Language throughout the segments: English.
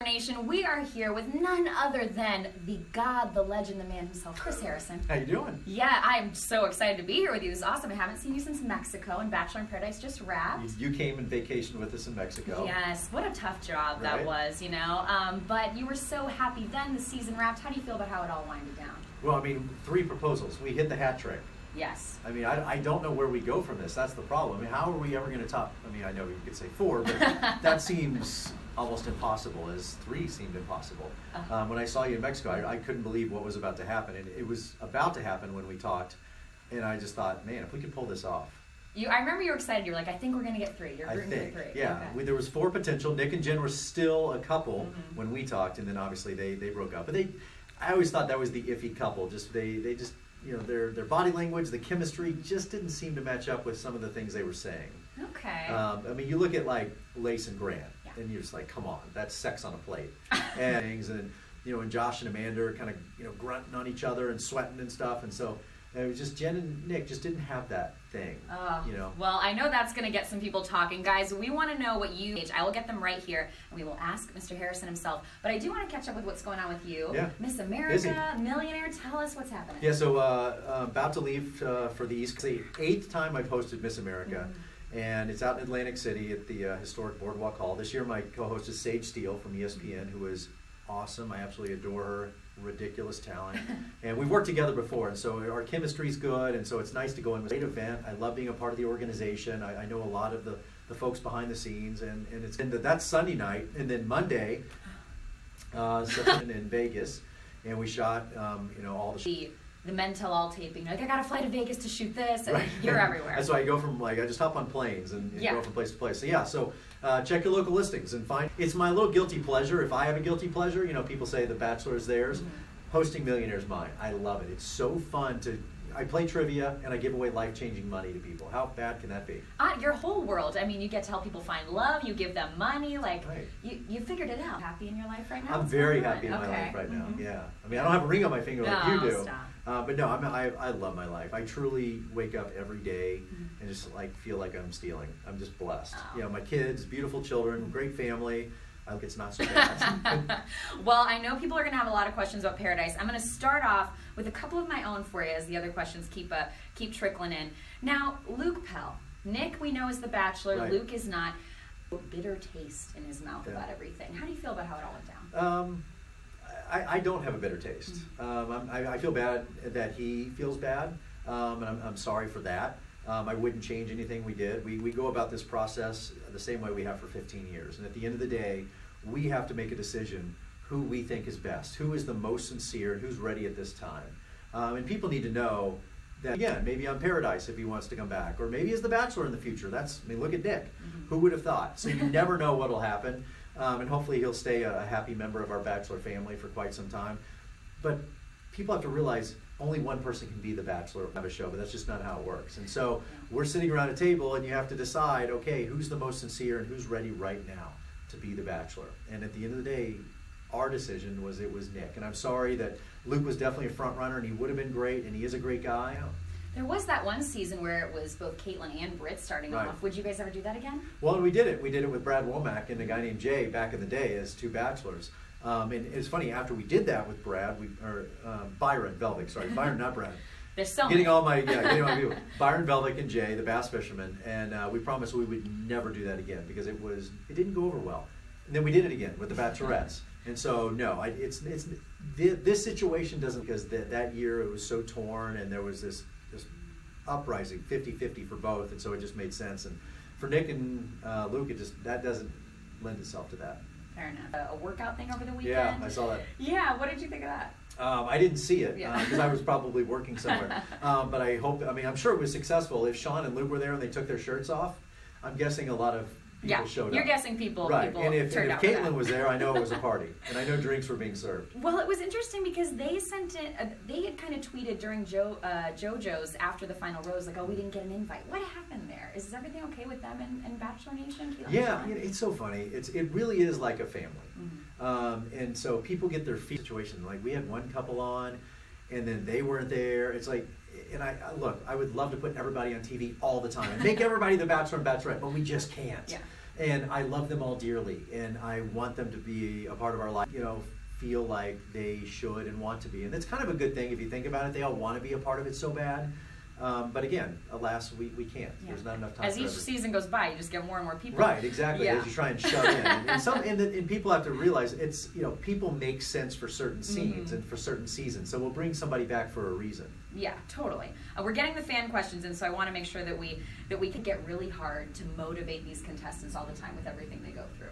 Nation, we are here with none other than the God, the legend, the man himself, Chris Harrison. How you doing? Yeah, I'm so excited to be here with you. This is awesome. I haven't seen you since Mexico, and Bachelor in Paradise just wrapped. You came and vacationed with us in Mexico. Yes, what a tough job that was, you know. But you were so happy then the season wrapped. How do you feel about how it all winded down? Well, I mean, 3 proposals. We hit the hat trick. Yes. I mean, I don't know where we go from this. That's the problem. I mean, how are we ever going to top? I mean, I know you could say 4, but that seems almost impossible, as 3 seemed impossible. When I saw you in Mexico, I couldn't believe what was about to happen. And it was about to happen when we talked. And I just thought, man, if we could pull this off. I remember you were excited. You were like, I think we're going to get 3. You're rooting for 3. Yeah. Okay. There was 4 potential. Nick and Jen were still a couple when we talked. And then obviously they broke up. But I always thought that was the iffy couple. They just, you know, their body language, the chemistry just didn't seem to match up with some of the things they were saying. Okay. I mean, you look at like Lace and Grant, and you're just like, come on, that's sex on a plate. and you know, and Josh and Amanda are kind of, you know, grunting on each other and sweating and stuff, and so it was just Jen and Nick just didn't have that thing, you know. Well, I know that's going to get some people talking. Guys, we want to know what you... I will get them right here, and we will ask Mr. Harrison himself. But I do want to catch up with what's going on with you. Yeah. Miss America, Millionaire, tell us what's happening. Yeah, so about to leave for the East. It's the 8th time I've hosted Miss America, and it's out in Atlantic City at the historic Boardwalk Hall. This year my co-host is Sage Steele from ESPN, who is awesome. I absolutely adore her. Ridiculous talent, and we've worked together before, and so our chemistry's good, and so it's nice to go in with a great event. I love being a part of the organization. I know a lot of the folks behind the scenes, and that's Sunday night, and then Monday in Vegas, and we shot you know, all the men tell all taping, like, I got to fly to Vegas to shoot this, and right. You're everywhere. That's why I go from, like, I just hop on planes and go from place to place. So check your local listings and find. It's my little guilty pleasure. If I have a guilty pleasure, you know, people say The Bachelor is theirs. Hosting Millionaire's mine. I love it. It's so fun to. I play trivia and I give away life-changing money to people. How bad can that be? Your whole world. I mean, you get to help people find love. You give them money. Like, right. you figured it out. Happy in your life right now? I'm very happy in my life right now. Yeah. I mean, I don't have a ring on my finger like you do. But no, I love my life. I truly wake up every day and just like feel like I'm stealing. I'm just blessed. You know, my kids, beautiful children, great family. I hope it's not so bad. Well, I know people are going to have a lot of questions about Paradise. I'm going to start off with a couple of my own for you as the other questions keep trickling in. Now, Luke Pell. Nick, we know, is the Bachelor. Right. Luke is not. A bitter taste in his mouth about everything. How do you feel about how it all went down? I don't have a bitter taste. I feel bad that he feels bad, and I'm sorry for that. I wouldn't change anything we did. We go about this process the same way we have for 15 years. And at the end of the day, we have to make a decision who we think is best, who is the most sincere, and who's ready at this time. And people need to know that, again, maybe on Paradise if he wants to come back, or maybe as the Bachelor in the future. I mean, look at Nick. Who would have thought? So you never know what will happen. And hopefully he'll stay a happy member of our Bachelor family for quite some time. But people have to realize only one person can be the Bachelor of a show, but that's just not how it works. And so we're sitting around a table and you have to decide, okay, who's the most sincere and who's ready right now to be the Bachelor? And at the end of the day, our decision was Nick. And I'm sorry that Luke was definitely a front runner and he would have been great and he is a great guy. There was that one season where it was both Caitlin and Britt starting off. Would you guys ever do that again? Well, we did it. We did it with Brad Womack and a guy named Jay back in the day as 2 Bachelors. And it's funny, after we did that with Brad, Byron Velvick, sorry, Byron, not Brad. There's so getting all my people. Byron Velvick and Jay, the bass fisherman, and we promised we would never do that again because it didn't go over well. And then we did it again with the Bachelorettes. And so no, this situation doesn't, because that year it was so torn and there was this uprising, 50-50 for both, and so it just made sense. And for Nick and Luke, that doesn't lend itself to that. Fair enough. A workout thing over the weekend? Yeah, I saw that. Yeah, what did you think of that? I didn't see it because I was probably working somewhere. But I'm sure it was successful. If Sean and Luke were there and they took their shirts off, I'm guessing a lot of people showed up. You're guessing people. Right, people and if Caitlin was there, I know it was a party. party, and I know drinks were being served. Well, it was interesting because they sent it. They had kind of tweeted during JoJo's after the final rose, like, "Oh, we didn't get an invite. What happened there? Is everything okay with them and Bachelor Nation?" Yeah, it's so funny. It really is like a family, and so people get their feet situation. Like we had one couple on, and then they weren't there. It's like. And I would love to put everybody on TV all the time and make everybody the Bachelor and Bachelorette, but we just can't. Yeah. And I love them all dearly, and I want them to be a part of our life, feel like they should and want to be. And that's kind of a good thing if you think about it. They all want to be a part of it so bad. But again, alas, we can't. Yeah. There's not enough time. As each season goes by, you just get more and more people. Right, exactly. As you try and shove in, and people have to realize it's people make sense for certain scenes and for certain seasons. So we'll bring somebody back for a reason. Yeah, totally. We're getting the fan questions, and so I want to make sure that we can get really hard to motivate these contestants all the time with everything they go through.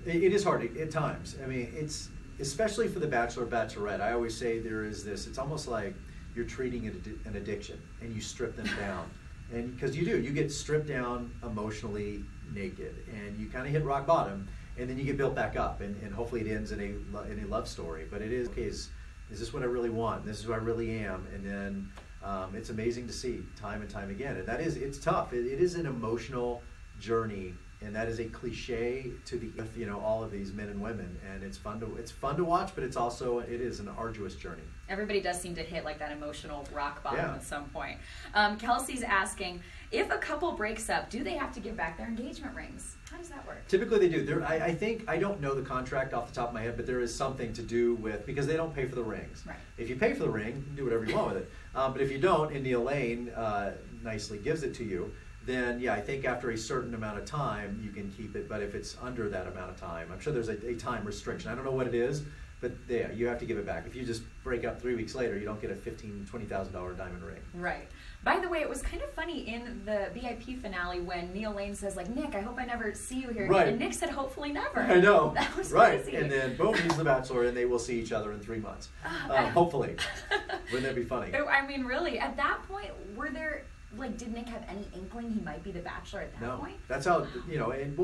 It is hard at times. I mean, it's especially for the Bachelor, Bachelorette. I always say there is this. It's almost like you're treating an addiction, and you strip them down, and because you get stripped down emotionally naked, and you kind of hit rock bottom, and then you get built back up, and hopefully it ends in a love story. But it is okay. Is this what I really want? This is who I really am, and then it's amazing to see time and time again, and it's tough. It is an emotional journey. And that is a cliche to all of these men and women, and it's fun to watch, but it is an arduous journey. Everybody does seem to hit like that emotional rock bottom at some point. Kelsey's asking, if a couple breaks up, do they have to give back their engagement rings? How does that work? Typically they do. I think, I don't know the contract off the top of my head, but there is something to do with, because they don't pay for the rings. Right. If you pay for the ring, you can do whatever you want with it. But if you don't, and Neil Lane nicely gives it to you, then I think after a certain amount of time you can keep it. But if it's under that amount of time, I'm sure there's a time restriction. I don't know what it is, but you have to give it back. If you just break up 3 weeks later, you don't get a $20,000 diamond ring. Right. By the way, it was kind of funny in the VIP finale when Neil Lane says, like, Nick, I hope I never see you here again. Right. And Nick said, hopefully never. I know. That was right. crazy. And then boom, he's the Bachelor, and they will see each other in 3 months. Hopefully. Wouldn't that be funny? I mean, really, at that point, did Nick have any inkling he might be the Bachelor at that point? That's how,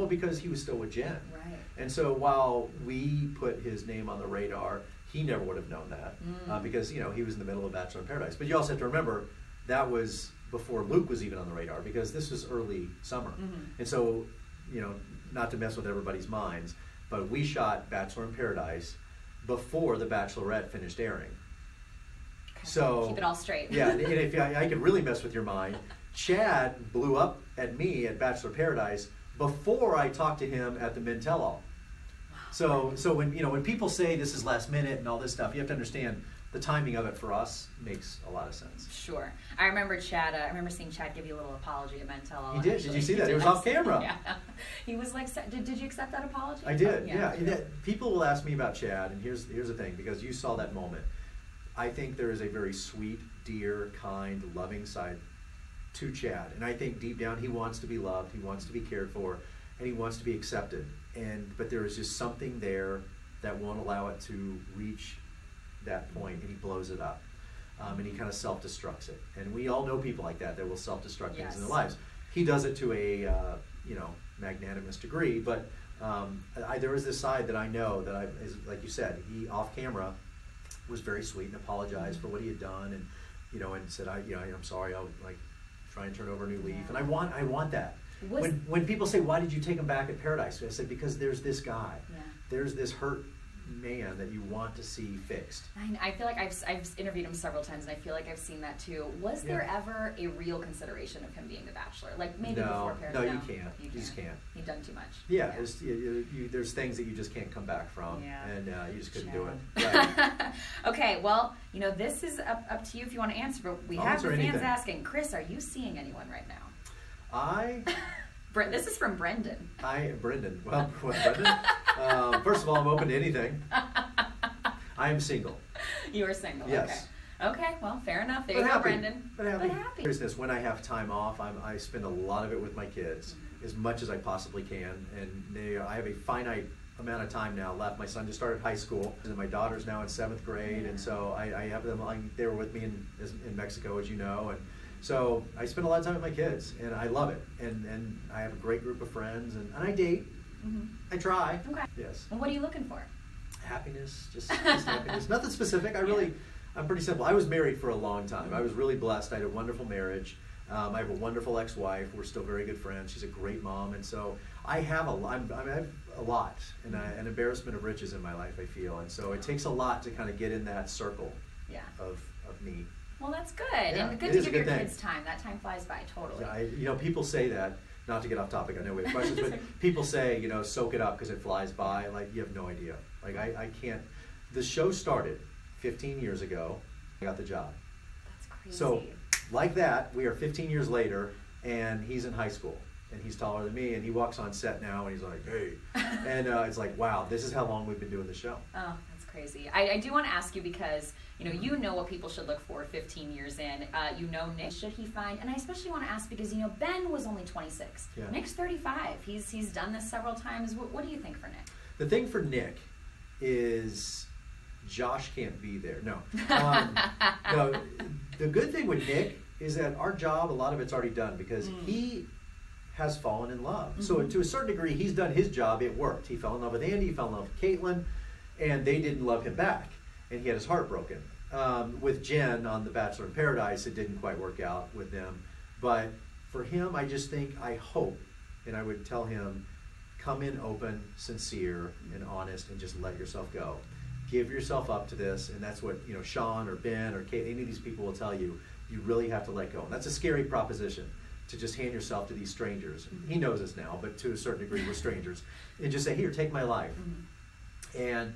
because he was still with Jen. Right. And so while we put his name on the radar, he never would have known that because, he was in the middle of Bachelor in Paradise. But you also have to remember, that was before Luke was even on the radar, because this was early summer. And so, not to mess with everybody's minds, but we shot Bachelor in Paradise before The Bachelorette finished airing. So keep it all straight. Yeah, and if I could really mess with your mind, Chad blew up at me at Bachelor Paradise before I talked to him at the Men Tell All. So when people say this is last minute and all this stuff, you have to understand the timing of it for us makes a lot of sense. Sure. I remember Chad. I remember seeing Chad give you a little apology at Men Tell All. He did. Did you see that? It was off camera. Yeah. He was like, did you accept that apology? I did. Yeah. People will ask me about Chad, and here's the thing, because you saw that moment. I think there is a very sweet, dear, kind, loving side to Chad. And I think deep down he wants to be loved, he wants to be cared for, and he wants to be accepted. But there is just something there that won't allow it to reach that point, and he blows it up. And he kind of self-destructs it. And we all know people like that will self-destruct things in their lives. He does it to a magnanimous degree, but there is this side that I know that like you said, he off camera was very sweet and apologized for what he had done, and said, I'm sorry, I'll try and turn over a new leaf. And I want that. When people say, why did you take him back at Paradise? I said, because there's this guy. Yeah. There's this hurt man that you want to see fixed. I feel like I've interviewed him several times, and I feel like I've seen that too. Was there ever a real consideration of him being the Bachelor? Like maybe before Paradise? No, you can't. You just can't. He'd done too much. Yeah. There's things that you just can't come back from, and you just couldn't do it. Right. Okay, well, this is up to you if you want to answer, but we have the fans asking, Chris, are you seeing anyone right now? This is from Brendan. Brendan. Well, Brendan? First of all, I'm open to anything. I am single. You are single. Yes. Okay. Well, fair enough. There you go, Brendan. But happy. When I have time off, I spend a lot of it with my kids, as much as I possibly can. And I have a finite amount of time now left. My son just started high school, and my daughter's now in 7th grade, and so I have them. They were with me in Mexico, as you know, and so I spend a lot of time with my kids, and I love it. And I have a great group of friends, and I date. I try. Okay. Yes. And what are you looking for? Happiness, just happiness. Nothing specific. I'm pretty simple. I was married for a long time. I was really blessed. I had a wonderful marriage. I have a wonderful ex-wife. We're still very good friends. She's a great mom, and so I have a lot, and an embarrassment of riches in my life, I feel, and so it takes a lot to kind of get in that circle of me. Well, that's good, and good to give your kids time. That time flies by, totally. People say that, not to get off topic, I know we have questions, but people say, you know, soak it up because it flies by. Like, you have no idea. Like, I can't. The show started 15 years ago. I got the job. That's crazy. So, like that, we are 15 years later, and he's in high school. And he's taller than me, and he walks on set now, and he's like, hey. And it's like, wow, this is how long we've been doing the show. Oh, that's crazy. I do want to ask you because, you know what people should look for 15 years in. You know Nick, should he find, and I especially want to ask because, Ben was only 26. Yeah. Nick's 35. He's done this several times. What do you think for Nick? The thing for Nick is Josh can't be there. No. No. The good thing with Nick is that our job, a lot of it's already done because he has fallen in love. So to a certain degree, he's done his job. It worked. He fell in love with Andy. He fell in love with Caitlin, and they didn't love him back, and he had his heart broken. With Jen on The Bachelor in Paradise, it didn't quite work out with them. But for him, I just think, I hope, and I would tell him, come in open, sincere, and honest, and just let yourself go. Give yourself up to this, and that's what Sean or Ben or Kate, any of these people will tell you. You really have to let go, and that's a scary proposition. To just hand yourself to these strangers. He knows us now, but to a certain degree we're strangers. And just say, here, take my life. And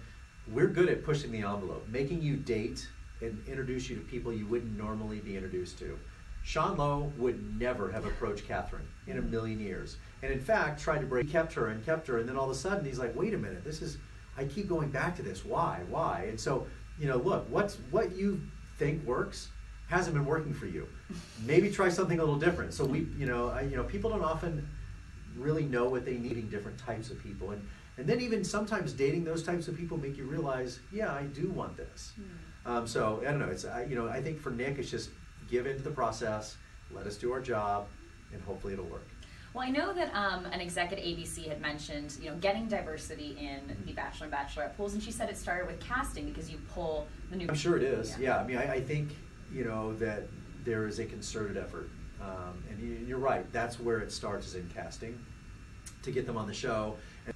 we're good at pushing the envelope, making you date and introduce you to people you wouldn't normally be introduced to. Sean Lowe would never have approached Catherine in a million years. And in fact, tried to break, kept her, and then all of a sudden he's like, wait a minute, I keep going back to this, why? And so, look, what you think works hasn't been working for you. Maybe try something a little different. So people don't often really know what they need in different types of people, and then even sometimes dating those types of people make you realize, yeah, I do want this. So I don't know. It's I think for Nick, it's just give into the process, let us do our job, and hopefully it'll work. Well, I know that an exec at ABC had mentioned, getting diversity in the Bachelor and Bachelorette pools, and she said it started with casting because you pull the new. I'm sure it is. Yeah. I mean, I think that there is a concerted effort, and you're right. That's where it starts, is in casting, to get them on the show. And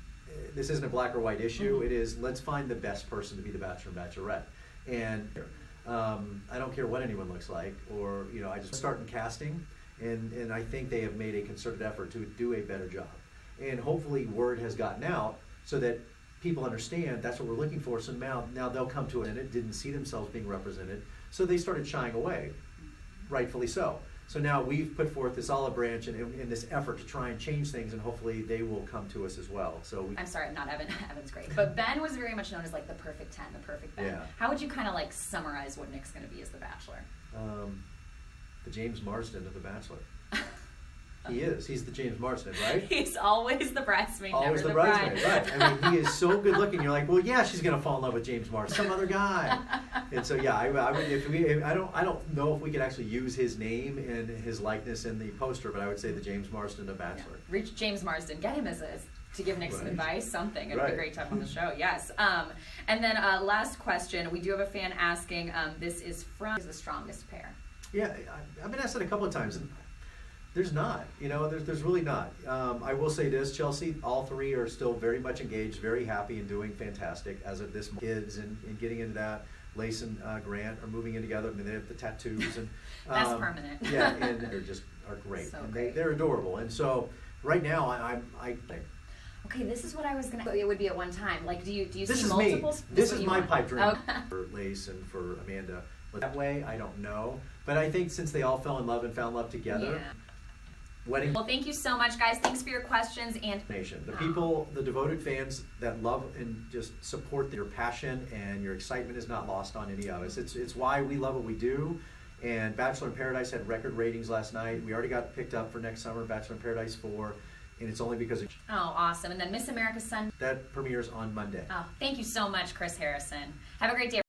this isn't a black or white issue. It is, let's find the best person to be the Bachelor and Bachelorette. And I don't care what anyone looks like, or I just start in casting, and I think they have made a concerted effort to do a better job. And hopefully word has gotten out so that people understand that's what we're looking for. So now they'll come to it, and it didn't see themselves being represented. So they started shying away, rightfully so. So now we've put forth this olive branch in this effort to try and change things, and hopefully they will come to us as well. So I'm sorry, not Evan. Evan's great, but Ben was very much known as like the perfect 10, the perfect Ben. Yeah. How would you kind of like summarize what Nick's going to be as the Bachelor? The James Marsden of The Bachelor. He is. He's the James Marsden, right? He's always the bridesmaid, always never the bride. Right. I mean, he is so good looking. You're like, well, yeah, she's gonna fall in love with James Marsden, some other guy. And so, yeah, I would. I don't know if we could actually use his name and his likeness in the poster, but I would say the James Marsden of Bachelor. Yeah. Reach James Marsden. Get him to give Nick some advice, something. It'd be great to have on the show. Yes. And then last question. We do have a fan asking. This is from the strongest pair. Yeah, I've been asked that a couple of times. And there's not, there's really not. I will say this, Chelsea, all three are still very much engaged, very happy, and doing fantastic as of this. Kids and getting into that. Lace and Grant are moving in together. I mean, they have the tattoos. And that's permanent. Yeah, and they just are great. So and great. They're adorable. And so right now, Okay, this is what I was gonna. It would be at one time. Like, do you this see is multiples? Me. This is my pipe dream for Lace and for Amanda. But that way, I don't know. But I think since they all fell in love and found love together. Yeah. Wedding. Well, thank you so much, guys. Thanks for your questions and the people, the devoted fans that love and just support your passion and your excitement is not lost on any of us. It's why we love what we do. And Bachelor in Paradise had record ratings last night. We already got picked up for next summer, Bachelor in Paradise 4, and it's only because of. Oh, awesome! And then Miss America's Son that premieres on Monday. Oh, thank you so much, Chris Harrison. Have a great day.